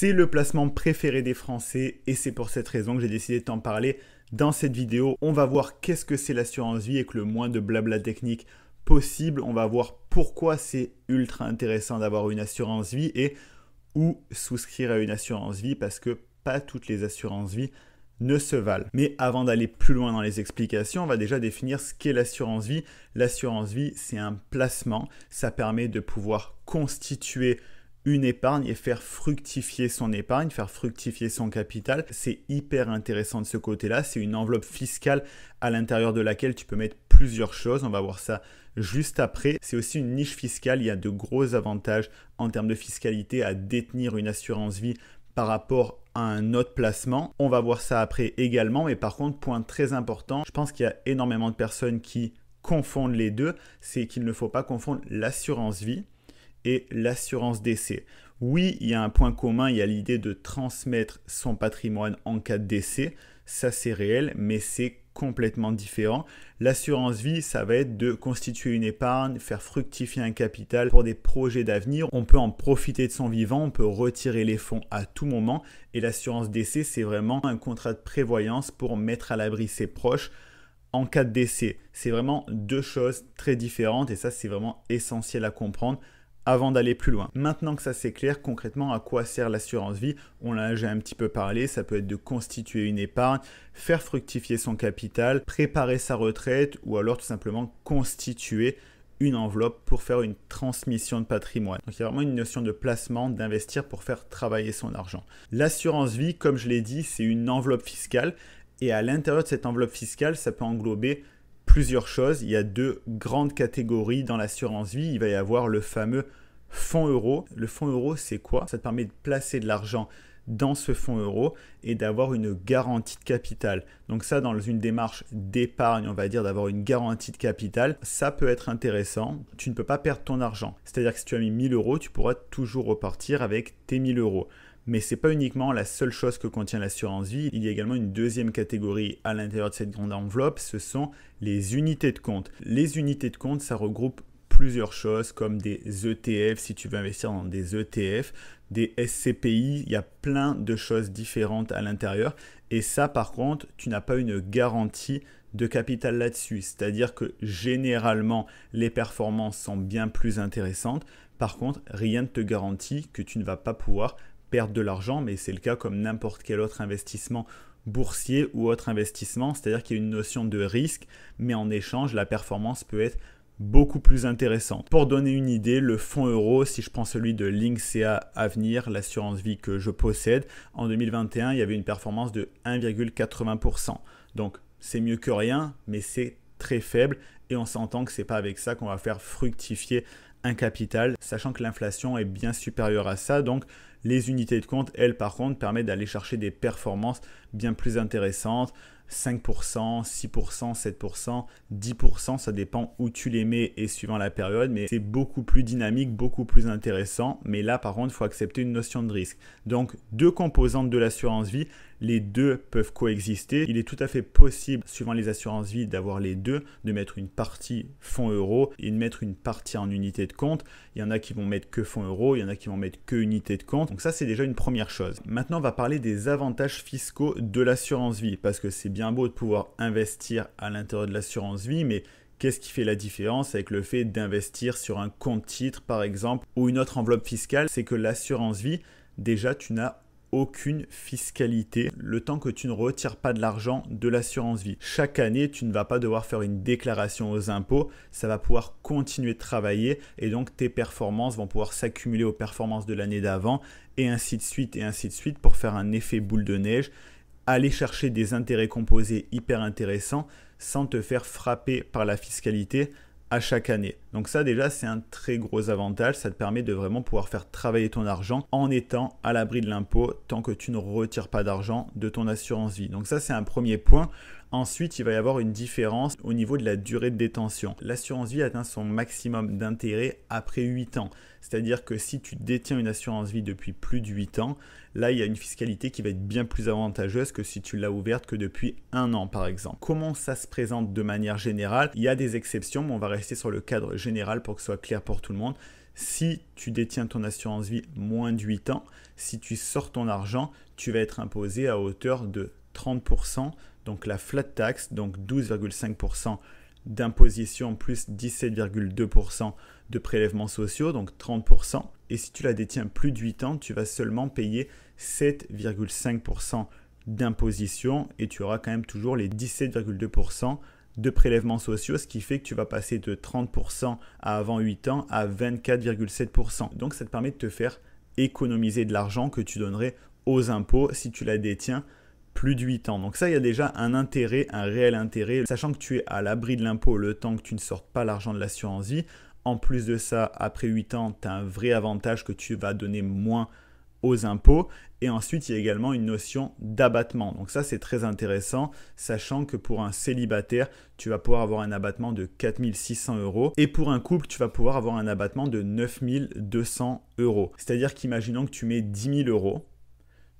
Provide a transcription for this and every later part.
C'est le placement préféré des Français et c'est pour cette raison que j'ai décidé de t'en parler dans cette vidéo. On va voir qu'est-ce que c'est l'assurance vie avec le moins de blabla technique possible. On va voir pourquoi c'est ultra intéressant d'avoir une assurance vie et où souscrire à une assurance vie parce que pas toutes les assurances vie ne se valent. Mais avant d'aller plus loin dans les explications, on va déjà définir ce qu'est l'assurance vie. L'assurance vie, c'est un placement. Ça permet de pouvoir constituer une épargne et faire fructifier son épargne, faire fructifier son capital. C'est hyper intéressant de ce côté-là. C'est une enveloppe fiscale à l'intérieur de laquelle tu peux mettre plusieurs choses. On va voir ça juste après. C'est aussi une niche fiscale. Il y a de gros avantages en termes de fiscalité à détenir une assurance vie par rapport à un autre placement. On va voir ça après également. Mais par contre, point très important, je pense qu'il y a énormément de personnes qui confondent les deux. C'est qu'il ne faut pas confondre l'assurance vie et l'assurance décès. Oui, il y a un point commun, il y a l'idée de transmettre son patrimoine en cas de décès. Ça, c'est réel, mais c'est complètement différent. L'assurance vie, ça va être de constituer une épargne, faire fructifier un capital pour des projets d'avenir. On peut en profiter de son vivant, on peut retirer les fonds à tout moment. Et l'assurance décès, c'est vraiment un contrat de prévoyance pour mettre à l'abri ses proches en cas de décès. C'est vraiment deux choses très différentes et ça, c'est vraiment essentiel à comprendre avant d'aller plus loin. Maintenant que ça c'est clair, concrètement à quoi sert l'assurance vie? On l'a déjà un petit peu parlé, ça peut être de constituer une épargne, faire fructifier son capital, préparer sa retraite ou alors tout simplement constituer une enveloppe pour faire une transmission de patrimoine. Donc il y a vraiment une notion de placement, d'investir pour faire travailler son argent. L'assurance vie, comme je l'ai dit, c'est une enveloppe fiscale et à l'intérieur de cette enveloppe fiscale, ça peut englober plusieurs choses. Il y a deux grandes catégories dans l'assurance vie. Il va y avoir le fameux fonds euro. Le fonds euro, c'est quoi? Ça te permet de placer de l'argent dans ce fonds euro et d'avoir une garantie de capital. Donc ça, dans une démarche d'épargne, on va dire d'avoir une garantie de capital, ça peut être intéressant. Tu ne peux pas perdre ton argent. C'est-à-dire que si tu as mis 1000 euros, tu pourras toujours repartir avec tes 1000 euros. Mais ce n'est pas uniquement la seule chose que contient l'assurance vie. Il y a également une deuxième catégorie à l'intérieur de cette grande enveloppe. Ce sont les unités de compte. Les unités de compte, ça regroupe plusieurs choses comme des ETF, si tu veux investir dans des ETF, des SCPI. Il y a plein de choses différentes à l'intérieur. Et ça, par contre, tu n'as pas une garantie de capital là-dessus. C'est-à-dire que généralement, les performances sont bien plus intéressantes. Par contre, rien ne te garantit que tu ne vas pas pouvoir perdre de l'argent, mais c'est le cas comme n'importe quel autre investissement boursier ou autre investissement, c'est-à-dire qu'il y a une notion de risque, mais en échange, la performance peut être beaucoup plus intéressante. Pour donner une idée, le fonds euro, si je prends celui de Linksea Avenir, l'assurance vie que je possède, en 2021, il y avait une performance de 1,80%. Donc, c'est mieux que rien, mais c'est très faible et on s'entend que ce n'est pas avec ça qu'on va faire fructifier un capital, sachant que l'inflation est bien supérieure à ça. Donc, les unités de compte, elles, par contre, permettent d'aller chercher des performances bien plus intéressantes. 5%, 6%, 7%, 10%, ça dépend où tu les mets et suivant la période, mais c'est beaucoup plus dynamique, beaucoup plus intéressant. Mais là, par contre, il faut accepter une notion de risque. Donc, deux composantes de l'assurance vie, les deux peuvent coexister. Il est tout à fait possible, suivant les assurances vie, d'avoir les deux, de mettre une partie fonds euro et de mettre une partie en unité de compte. Il y en a qui vont mettre que fonds euro, il y en a qui vont mettre que unité de compte. Donc ça, c'est déjà une première chose. Maintenant, on va parler des avantages fiscaux de l'assurance vie, parce que c'est bien beau de pouvoir investir à l'intérieur de l'assurance vie, mais qu'est-ce qui fait la différence avec le fait d'investir sur un compte titre, par exemple, ou une autre enveloppe fiscale? C'est que l'assurance vie, déjà, tu n'as aucune fiscalité le temps que tu ne retires pas de l'argent de l'assurance vie. Chaque année, tu ne vas pas devoir faire une déclaration aux impôts, ça va pouvoir continuer de travailler et donc tes performances vont pouvoir s'accumuler aux performances de l'année d'avant et ainsi de suite pour faire un effet boule de neige, aller chercher des intérêts composés hyper intéressants sans te faire frapper par la fiscalité à chaque année. Donc ça déjà c'est un très gros avantage, ça te permet de vraiment pouvoir faire travailler ton argent en étant à l'abri de l'impôt tant que tu ne retires pas d'argent de ton assurance vie. Donc ça c'est un premier point. Ensuite il va y avoir une différence au niveau de la durée de détention. L'assurance vie atteint son maximum d'intérêt après 8 ans. C'est-à-dire que si tu détiens une assurance vie depuis plus de 8 ans, là il y a une fiscalité qui va être bien plus avantageuse que si tu l'as ouverte que depuis 1 an par exemple. Comment ça se présente de manière générale? Il y a des exceptions, mais on va rester sur le cadre général pour que ce soit clair pour tout le monde. Si tu détiens ton assurance vie moins de 8 ans, si tu sors ton argent, tu vas être imposé à hauteur de 30%, donc la flat tax, donc 12,5% d'imposition plus 17,2% de prélèvements sociaux, donc 30%. Et si tu la détiens plus de 8 ans, tu vas seulement payer 7,5% d'imposition et tu auras quand même toujours les 17,2% de prélèvements sociaux, ce qui fait que tu vas passer de 30% à avant 8 ans à 24,7%. Donc ça te permet de te faire économiser de l'argent que tu donnerais aux impôts si tu la détiens plus de 8 ans. Donc ça, il y a déjà un intérêt, un réel intérêt, sachant que tu es à l'abri de l'impôt le temps que tu ne sortes pas l'argent de l'assurance vie. En plus de ça, après 8 ans, tu as un vrai avantage que tu vas donner moins aux impôts. Et ensuite, il y a également une notion d'abattement. Donc ça, c'est très intéressant, sachant que pour un célibataire, tu vas pouvoir avoir un abattement de 4 600 €. Et pour un couple, tu vas pouvoir avoir un abattement de 9 200 €. C'est-à-dire qu'imaginons que tu mets 10 000 €.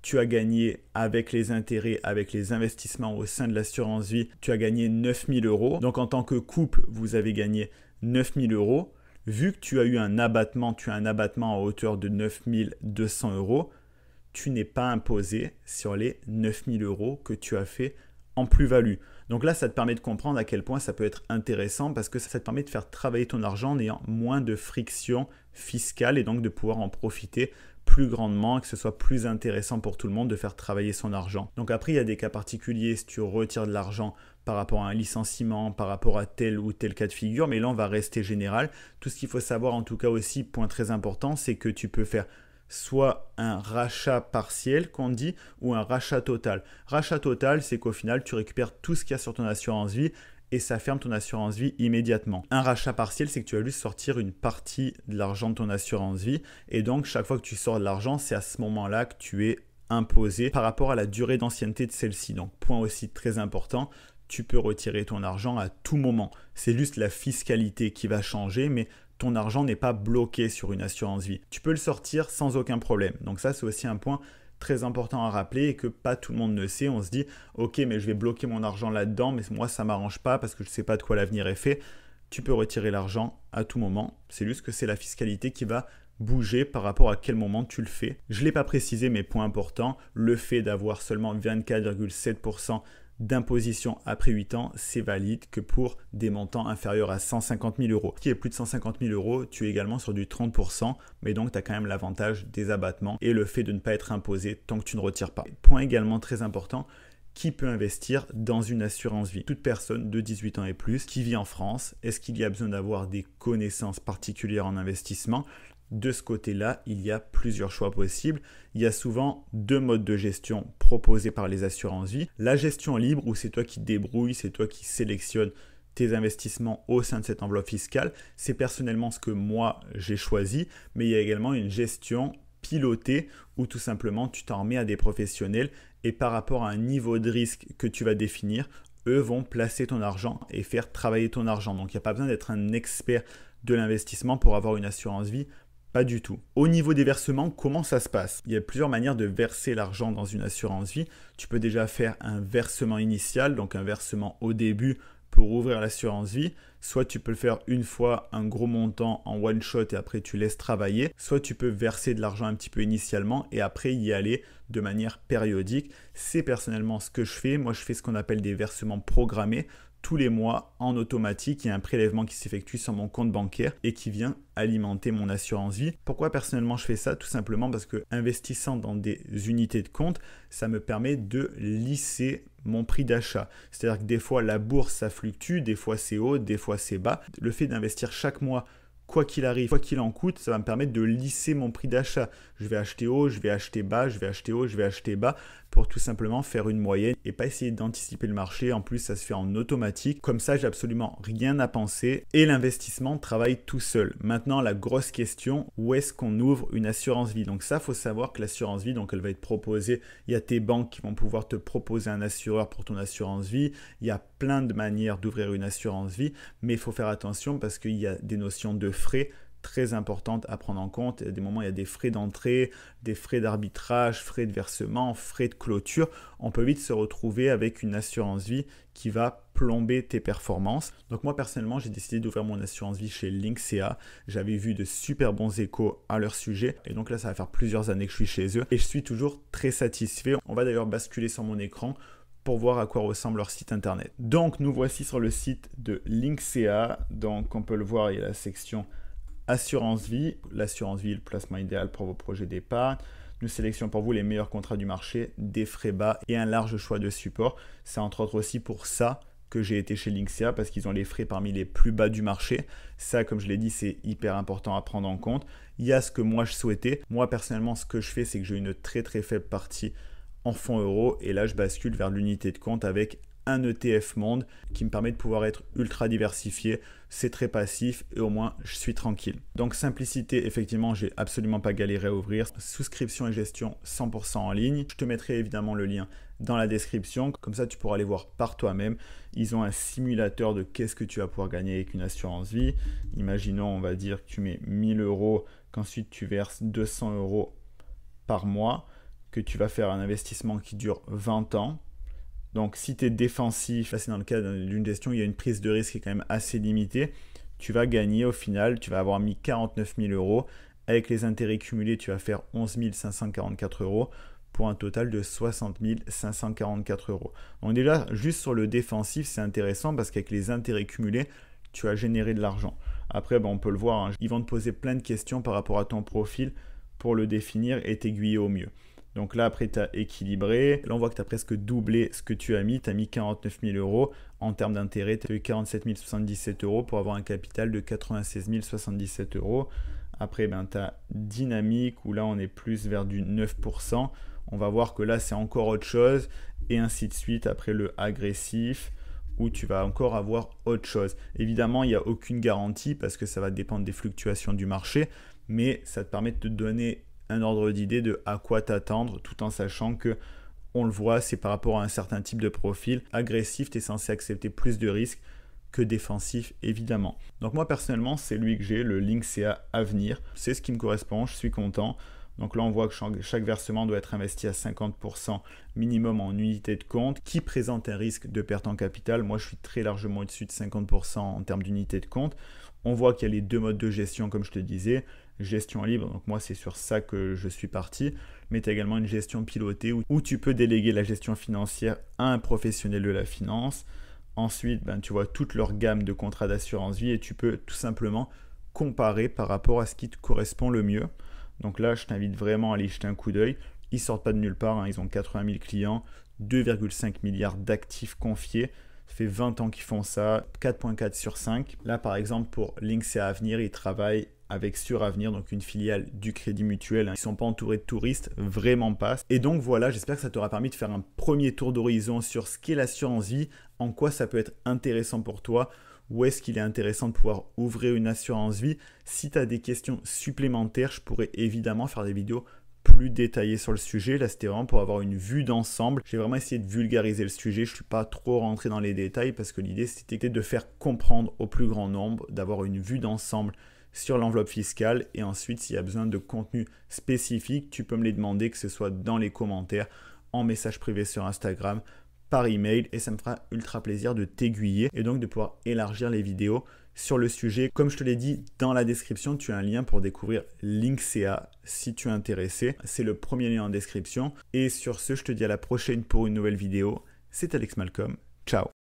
Tu as gagné avec les intérêts, avec les investissements au sein de l'assurance vie, tu as gagné 9 000 €. Donc en tant que couple, vous avez gagné 9 000 €. Vu que tu as eu un abattement, tu as un abattement à hauteur de 9 200 €, tu n'es pas imposé sur les 9 000 € que tu as fait en plus-value. Donc là, ça te permet de comprendre à quel point ça peut être intéressant parce que ça te permet de faire travailler ton argent en ayant moins de friction fiscale et donc de pouvoir en profiter plus grandement, que ce soit plus intéressant pour tout le monde de faire travailler son argent. Donc après, il y a des cas particuliers si tu retires de l'argent par rapport à un licenciement, par rapport à tel ou tel cas de figure, mais là, on va rester général. Tout ce qu'il faut savoir, en tout cas aussi, point très important, c'est que tu peux faire soit un rachat partiel qu'on dit ou un rachat total. Rachat total, c'est qu'au final, tu récupères tout ce qu'il y a sur ton assurance vie et ça ferme ton assurance vie immédiatement. Un rachat partiel, c'est que tu vas juste sortir une partie de l'argent de ton assurance vie et donc chaque fois que tu sors de l'argent, c'est à ce moment-là que tu es imposé par rapport à la durée d'ancienneté de celle-ci. Donc point aussi très important, tu peux retirer ton argent à tout moment. C'est juste la fiscalité qui va changer, mais ton argent n'est pas bloqué sur une assurance vie. Tu peux le sortir sans aucun problème. Donc ça, c'est aussi un point très important à rappeler et que pas tout le monde ne sait. On se dit, ok, mais je vais bloquer mon argent là-dedans, mais moi, ça ne m'arrange pas parce que je ne sais pas de quoi l'avenir est fait. Tu peux retirer l'argent à tout moment. C'est juste que c'est la fiscalité qui va bouger par rapport à quel moment tu le fais. Je ne l'ai pas précisé, mais point important, le fait d'avoir seulement 24,7% d'imposition après 8 ans, c'est valide que pour des montants inférieurs à 150 000 €. Qui est plus de 150 000 €, tu es également sur du 30%, mais donc tu as quand même l'avantage des abattements et le fait de ne pas être imposé tant que tu ne retires pas. Point également très important, qui peut investir dans une assurance vie? Toute personne de 18 ans et plus qui vit en France, est-ce qu'il y a besoin d'avoir des connaissances particulières en investissement? De ce côté-là, il y a plusieurs choix possibles. Il y a souvent deux modes de gestion proposés par les assurances vie. La gestion libre où c'est toi qui te débrouilles, c'est toi qui sélectionnes tes investissements au sein de cette enveloppe fiscale. C'est personnellement ce que moi j'ai choisi, mais il y a également une gestion pilotée où tout simplement tu t'en remets à des professionnels et par rapport à un niveau de risque que tu vas définir, eux vont placer ton argent et faire travailler ton argent. Donc il n'y a pas besoin d'être un expert de l'investissement pour avoir une assurance vie. Pas du tout. Au niveau des versements, comment ça se passe? Il y a plusieurs manières de verser l'argent dans une assurance vie. Tu peux déjà faire un versement initial, donc un versement au début pour ouvrir l'assurance vie. Soit tu peux le faire une fois un gros montant en one shot et après tu laisses travailler. Soit tu peux verser de l'argent un petit peu initialement et après y aller de manière périodique. C'est personnellement ce que je fais. Moi, je fais ce qu'on appelle des versements programmés. Tous les mois, en automatique, il y a un prélèvement qui s'effectue sur mon compte bancaire et qui vient alimenter mon assurance vie. Pourquoi personnellement je fais ça? Tout simplement parce que investissant dans des unités de compte, ça me permet de lisser mon prix d'achat. C'est-à-dire que des fois, la bourse, ça fluctue, des fois c'est haut, des fois c'est bas. Le fait d'investir chaque mois, quoi qu'il arrive, quoi qu'il en coûte, ça va me permettre de lisser mon prix d'achat. Je vais acheter haut, je vais acheter bas, je vais acheter haut, je vais acheter bas pour tout simplement faire une moyenne et pas essayer d'anticiper le marché. En plus, ça se fait en automatique. Comme ça, j'ai absolument rien à penser et l'investissement travaille tout seul. Maintenant, la grosse question, où est-ce qu'on ouvre une assurance vie? Donc ça, il faut savoir que l'assurance vie, donc elle va être proposée. Il y a tes banques qui vont pouvoir te proposer un assureur pour ton assurance vie. Il y a plein de manières d'ouvrir une assurance vie, mais il faut faire attention parce qu'il y a des notions de frais très importantes à prendre en compte. Il y a des moments, il y a des frais d'entrée, des frais d'arbitrage, frais de versement, frais de clôture. On peut vite se retrouver avec une assurance vie qui va plomber tes performances. Donc moi personnellement, j'ai décidé d'ouvrir mon assurance vie chez Linksea. J'avais vu de super bons échos à leur sujet et donc là, ça va faire plusieurs années que je suis chez eux et je suis toujours très satisfait. On va d'ailleurs basculer sur mon écran pour voir à quoi ressemble leur site internet. Donc nous voici sur le site de Linksea. Donc on peut le voir, il y a la section assurance vie. L'assurance vie est le placement idéal pour vos projets d'épargne. Nous sélectionnons pour vous les meilleurs contrats du marché, des frais bas et un large choix de supports. C'est entre autres aussi pour ça que j'ai été chez Linksea parce qu'ils ont les frais parmi les plus bas du marché. Ça, comme je l'ai dit, c'est hyper important à prendre en compte. Il y a ce que moi je souhaitais. Moi personnellement, ce que je fais, c'est que j'ai une très faible partie en fonds euros et là je bascule vers l'unité de compte avec un ETF monde qui me permet de pouvoir être ultra diversifié. C'est très passif et au moins je suis tranquille. Donc simplicité, effectivement, j'ai absolument pas galéré à ouvrir. Souscription et gestion 100% en ligne. Je te mettrai évidemment le lien dans la description. Comme ça, tu pourras aller voir par toi-même. Ils ont un simulateur de qu'est-ce que tu vas pouvoir gagner avec une assurance vie. Imaginons, on va dire que tu mets 1000 euros, qu'ensuite tu verses 200 euros par mois, que tu vas faire un investissement qui dure 20 ans. Donc si tu es défensif, là c'est dans le cas d'une gestion, il y a une prise de risque qui est quand même assez limitée, tu vas gagner au final, tu vas avoir mis 49 000 euros. Avec les intérêts cumulés, tu vas faire 11 544 euros pour un total de 60 544 euros. Donc déjà, juste sur le défensif, c'est intéressant parce qu'avec les intérêts cumulés, tu as généré de l'argent. Après, on peut le voir, hein, ils vont te poser plein de questions par rapport à ton profil pour le définir et t'aiguiller au mieux. Donc là, après, tu as équilibré. Là, on voit que tu as presque doublé ce que tu as mis. Tu as mis 49 000 euros. En termes d'intérêt, tu as eu 47 077 euros pour avoir un capital de 96 077 euros. Après, tu as dynamique où là, on est plus vers du 9%. On va voir que là, c'est encore autre chose. Et ainsi de suite. Après, le agressif où tu vas encore avoir autre chose. Évidemment, il n'y a aucune garantie parce que ça va dépendre des fluctuations du marché. Mais ça te permet de te donner un ordre d'idée de à quoi t'attendre tout en sachant que, on le voit, c'est par rapport à un certain type de profil. Agressif, tu es censé accepter plus de risques que défensif, évidemment. Donc moi, personnellement, c'est lui que j'ai, le Linksea Avenir. C'est ce qui me correspond, je suis content. Donc là, on voit que chaque versement doit être investi à 50% minimum en unité de compte qui présente un risque de perte en capital. Moi, je suis très largement au-dessus de 50% en termes d'unité de compte. On voit qu'il y a les deux modes de gestion, comme je te disais. Gestion libre, donc moi, c'est sur ça que je suis parti. Mais tu as également une gestion pilotée où tu peux déléguer la gestion financière à un professionnel de la finance. Ensuite, tu vois toute leur gamme de contrats d'assurance vie et tu peux tout simplement comparer par rapport à ce qui te correspond le mieux. Donc là, je t'invite vraiment à aller jeter un coup d'œil. Ils ne sortent pas de nulle part, hein. Ils ont 80 000 clients, 2,5 milliards d'actifs confiés. Ça fait 20 ans qu'ils font ça, 4.4 sur 5. Là, par exemple, pour Linksea Avenir, ils travaillent avec Suravenir, donc une filiale du Crédit Mutuel. Ils ne sont pas entourés de touristes, vraiment pas. Et donc voilà, j'espère que ça t'aura permis de faire un premier tour d'horizon sur ce qu'est l'assurance vie, en quoi ça peut être intéressant pour toi, où est-ce qu'il est intéressant de pouvoir ouvrir une assurance vie. Si tu as des questions supplémentaires, je pourrais évidemment faire des vidéos plus détaillées sur le sujet. Là, c'était vraiment pour avoir une vue d'ensemble. J'ai vraiment essayé de vulgariser le sujet. Je ne suis pas trop rentré dans les détails parce que l'idée, c'était de faire comprendre au plus grand nombre, d'avoir une vue d'ensemble sur l'enveloppe fiscale. Et ensuite, s'il y a besoin de contenu spécifique, tu peux me les demander, que ce soit dans les commentaires, en message privé sur Instagram, par email, et ça me fera ultra plaisir de t'aiguiller et donc de pouvoir élargir les vidéos sur le sujet. Comme je te l'ai dit, dans la description, tu as un lien pour découvrir Linksea si tu es intéressé. C'est le premier lien en description. Et sur ce, je te dis à la prochaine pour une nouvelle vidéo. C'est Alex Malcolm. Ciao.